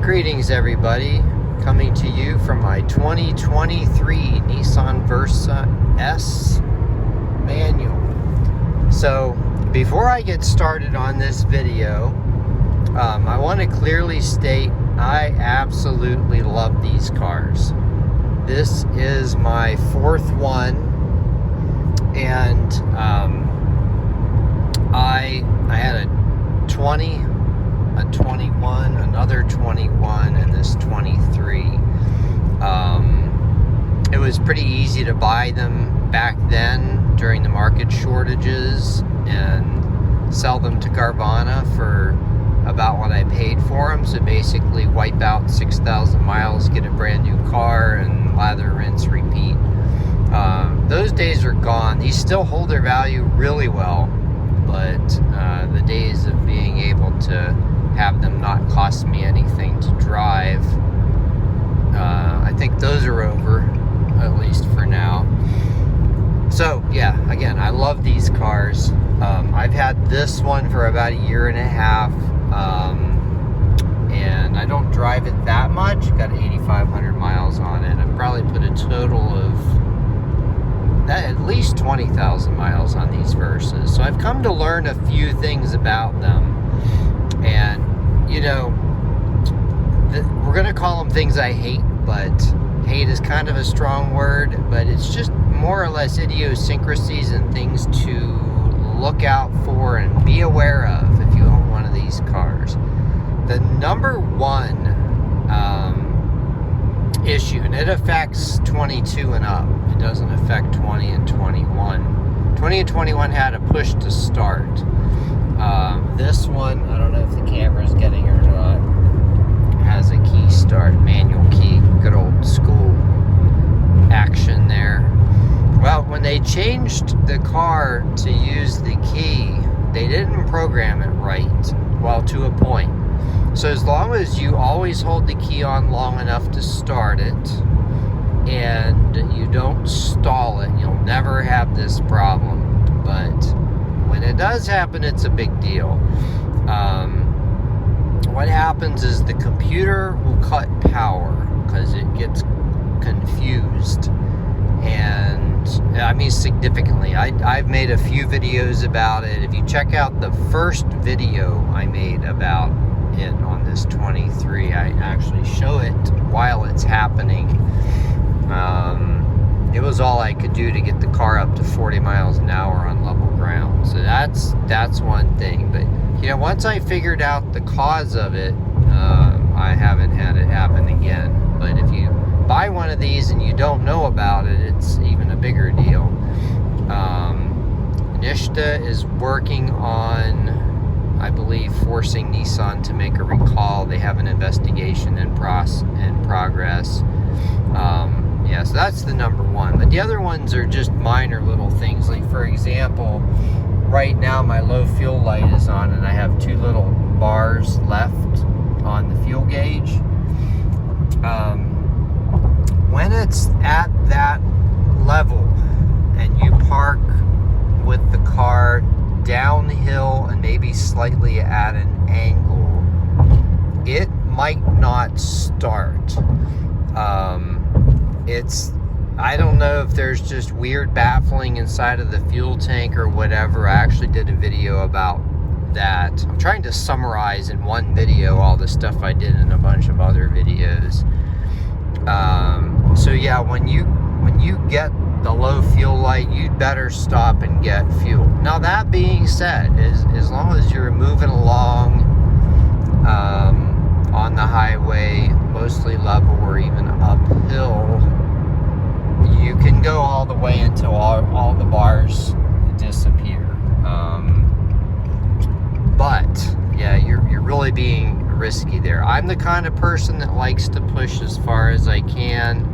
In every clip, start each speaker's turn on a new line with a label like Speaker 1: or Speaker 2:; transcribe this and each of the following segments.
Speaker 1: Greetings everybody, coming to you from my 2023 Nissan Versa S Manual. So before I get started on this video, I want to clearly state I absolutely love these cars. This is my fourth one, and I had a 20, a 21, another 21, and this 23. It was pretty easy to buy them back then during the market shortages and sell them to Carvana for about what I paid for them. So basically wipe out 6,000 miles, get a brand new car, and lather, rinse, repeat. Those days are gone. These still hold their value really well, but the days of being able to have them not cost me anything to drive, I think those are over, at least for now. So yeah, again, I love these cars. I've had this one for about a year and a half, and I don't drive it that much. Got 8,500 miles on it. I've probably put a total of at least 20,000 miles on these Versas. So I've come to learn a few things about them. And, you know, we're going to call them things I hate, but hate is kind of a strong word, but it's just more or less idiosyncrasies and things to look out for and be aware of if you own one of these cars. The number one issue, and it affects 22 and up, it doesn't affect 20 and 21. 20 and 21 had a push to start. This one, I don't know if the camera's getting it or not, has a key start, manual key, good old school action there. Well, when they changed the car to use the key, they didn't program it right, well, to a point. So as long as you always hold the key on long enough to start it, and you don't stall it, you'll never have this problem. But when it does happen, it's a big deal. What happens is the computer will cut power because it gets confused, and I mean significantly. I've made a few videos about it. If you check out the first video I made about it on this 23, I actually show it while it's happening. It was all I could do to get the car up to 40 miles an hour on level ground. So that's one thing. But you know, once I figured out the cause of it, I haven't had it happen again. But if you buy one of these and you don't know about it, it's even a bigger deal. Nishta is working on, I believe, forcing Nissan to make a recall. They have an investigation in progress. Yeah, so that's the number one. But the other ones are just minor little things. Like, for example, right now my low fuel light is on and I have two little bars left on the fuel gauge. When it's at that level and you park with the car downhill and maybe slightly at an angle, it might not start. I don't know if there's just weird baffling inside of the fuel tank or whatever. I actually did a video about that. I'm trying to summarize in one video all the stuff I did in a bunch of other videos. So yeah, when you get the low fuel light, you'd better stop and get fuel. Now that being said, as long as you're moving along on the highway, mostly level or even uphill, you can go all the way until all the bars disappear. But yeah, you're really being risky there. I'm the kind of person that likes to push as far as I can,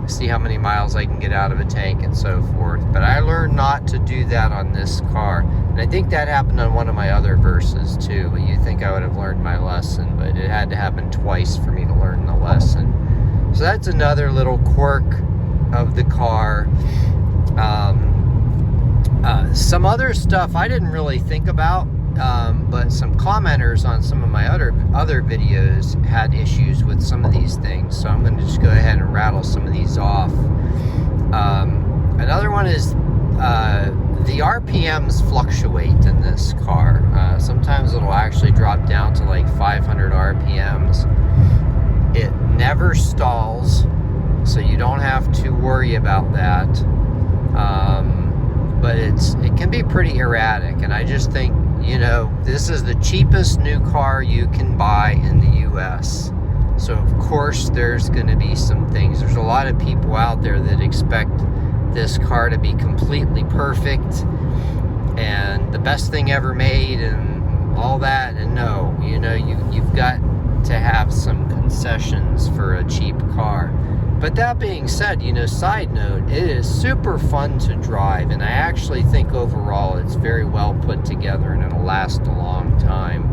Speaker 1: see how many miles I can get out of a tank and so forth. But I learned not to do that on this car, and I think that happened on one of my other Versas too. But you think I would have learned my lesson, but it had to happen twice for me to learn the lesson. So that's another little quirk of the car. Some other stuff I didn't really think about but some commenters on some of my other videos had issues with some of these things, so I'm going to just go ahead and rattle some of these off. Another one is the RPMs fluctuate in this car. Sometimes it'll actually drop down to like 500 RPMs. It never stalls, so you don't have to worry about that. But it can be pretty erratic, and I just think, you know, this is the cheapest new car you can buy in the US. So of course there's going to be some things. There's a lot of people out there that expect this car to be completely perfect and the best thing ever made and all that. And no, you know, you've got to have some concessions for a cheap car. But that being said, you know, side note, it is super fun to drive, and I actually think overall it's very well put together and it'll last a long time.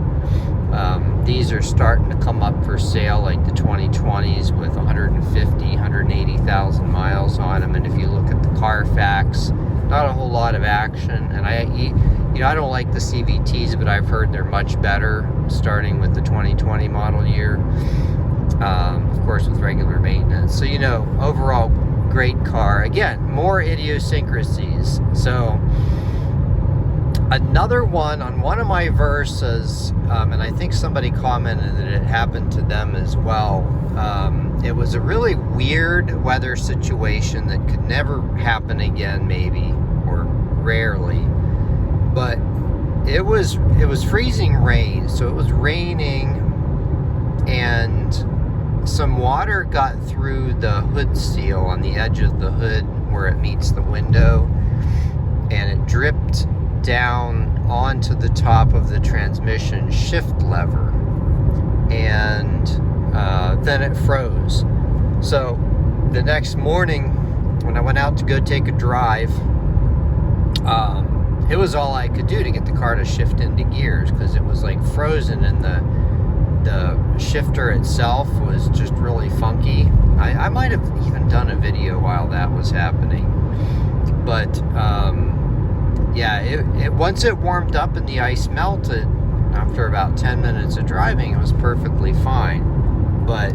Speaker 1: These are starting to come up for sale, like the 2020s with 180,000 miles on them. And if you look at the Carfax, not a whole lot of action. And I don't like the CVTs, but I've heard they're much better, starting with the 2020 model year. Of course, with regular maintenance. So, you know, overall, great car. Again, more idiosyncrasies. So, another one on one of my Versas, and I think somebody commented that it happened to them as well. It was a really weird weather situation that could never happen again, maybe, or rarely. But it was freezing rain, so it was raining, and some water got through the hood seal on the edge of the hood where it meets the window, and it dripped down onto the top of the transmission shift lever, and then it froze. So the next morning when I went out to go take a drive, it was all I could do to get the car to shift into gears, because it was like frozen, and the shifter itself was just really funky. I might have even done a video while that was happening, but yeah, it once it warmed up and the ice melted, after about 10 minutes of driving, it was perfectly fine. But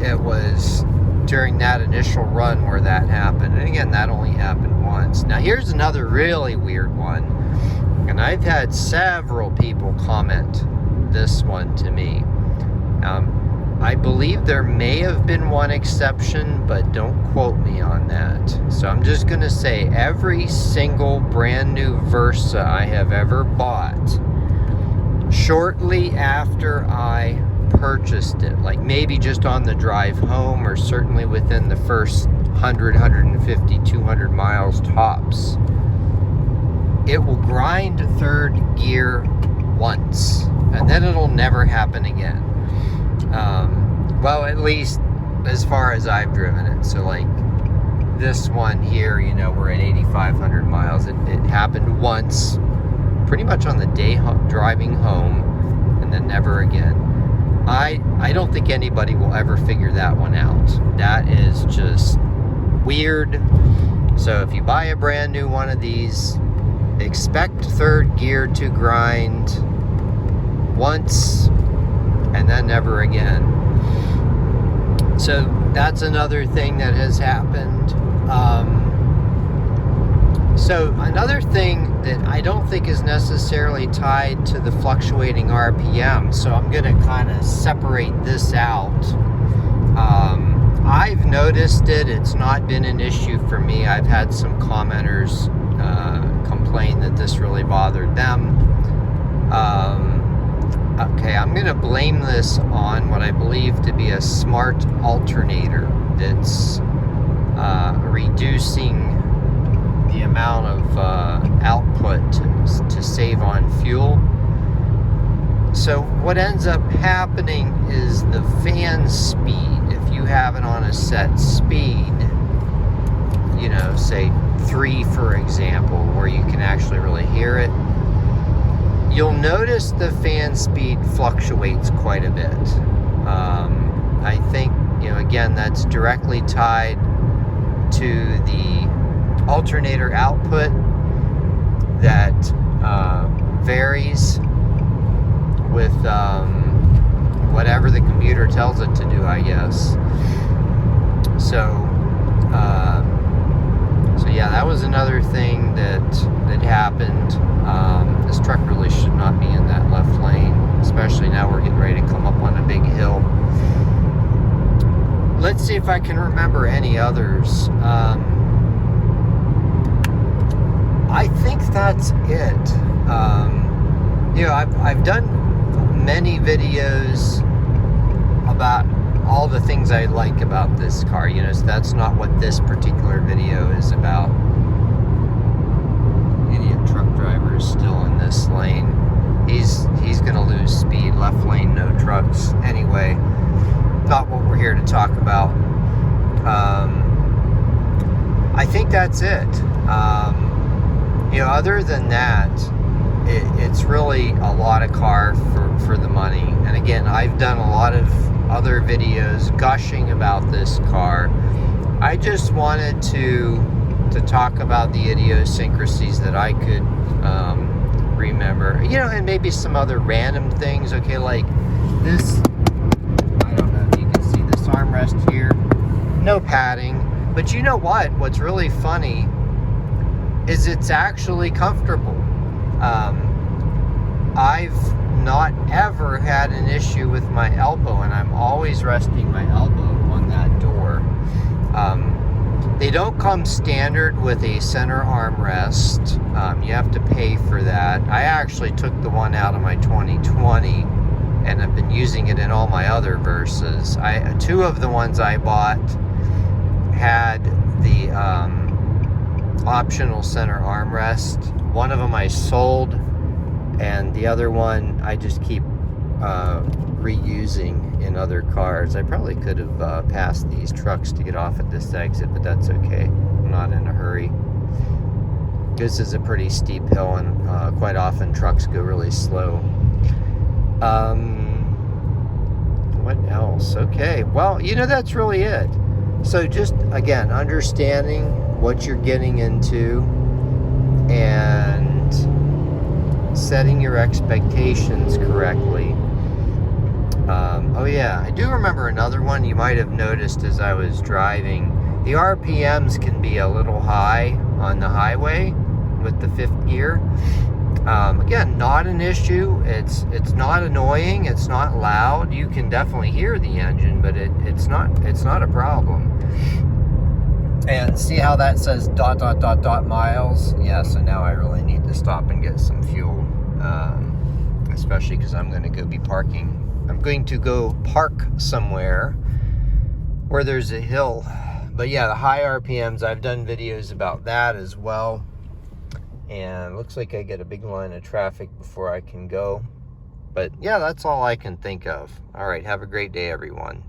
Speaker 1: it was during that initial run where that happened, and again, that only happened once. Now here's another really weird one, and I've had several people comment this one to me. I believe there may have been one exception, but don't quote me on that. So I'm just going to say every single brand new Versa I have ever bought, shortly after I purchased it, like maybe just on the drive home, or certainly within the first 100, 150, 200 miles tops, it will grind third gear once, and then it'll never happen again. Well, at least as far as I've driven it. So like this one here, you know, we're at 8,500 miles. It happened once, pretty much on the day driving home, and then never again. I don't think anybody will ever figure that one out. That is just weird. So if you buy a brand new one of these, expect third gear to grind once and then never again. So that's another thing that has happened. So another thing that I don't think is necessarily tied to the fluctuating RPM, so I'm going to kind of separate this out. I've noticed it. It's not been an issue for me. I've had some commenters complain that this really bothered them. Okay, I'm going to blame this on what I believe to be a smart alternator that's reducing the amount of output to save on fuel. So what ends up happening is the fan speed, if you have it on a set speed, you know, say 3 for example, where you can actually really hear it, you'll notice the fan speed fluctuates quite a bit. I think, you know, again, that's directly tied to the alternator output that varies with whatever the computer tells it to do, I guess. So yeah, that was another thing that happened. This truck really should not be in that left lane, especially now we're getting ready to come up on a big hill. Let's see if I can remember any others. I think that's it. You know, I've done many videos about all the things I like about this car. You know, so that's not what this particular video is about. Idiot truck driver is still in this lane. He's gonna lose speed. Left lane, no trucks. Anyway, not what we're here to talk about. I think that's it. You know, other than that, it's really a lot of car for the money. And again, I've done a lot of other videos gushing about this car. I just wanted to talk about the idiosyncrasies that I could remember. You know, and maybe some other random things. Okay, like this, I don't know if you can see this armrest here. No padding. But you know what? What's really funny is it's actually comfortable. I've not ever had an issue with my elbow, and I'm always resting my elbow on that door. They don't come standard with a center armrest. You have to pay for that. I actually took the one out of my 2020 and have been using it in all my other Versas. Two of the ones I bought had the optional center armrest. One of them I sold, and the other one I just keep reusing in other cars. I probably could have passed these trucks to get off at this exit, but that's okay. I'm not in a hurry. This is a pretty steep hill, and quite often trucks go really slow. What else? Okay, well, you know, that's really it. So just, again, understanding what you're getting into and setting your expectations correctly. Oh yeah, I do remember another one you might have noticed as I was driving. The RPMs can be a little high on the highway with the 5th gear. Again, not an issue. It's not annoying. It's not loud. You can definitely hear the engine, but it's not a problem. And see how that says ... miles? Yeah, so now I really need to stop and get some fuel, especially because I'm going to go be parking. I'm going to go park somewhere where there's a hill. But yeah, the high RPMs, I've done videos about that as well. And looks like I get a big line of traffic before I can go. But yeah, that's all I can think of. All right, have a great day, everyone.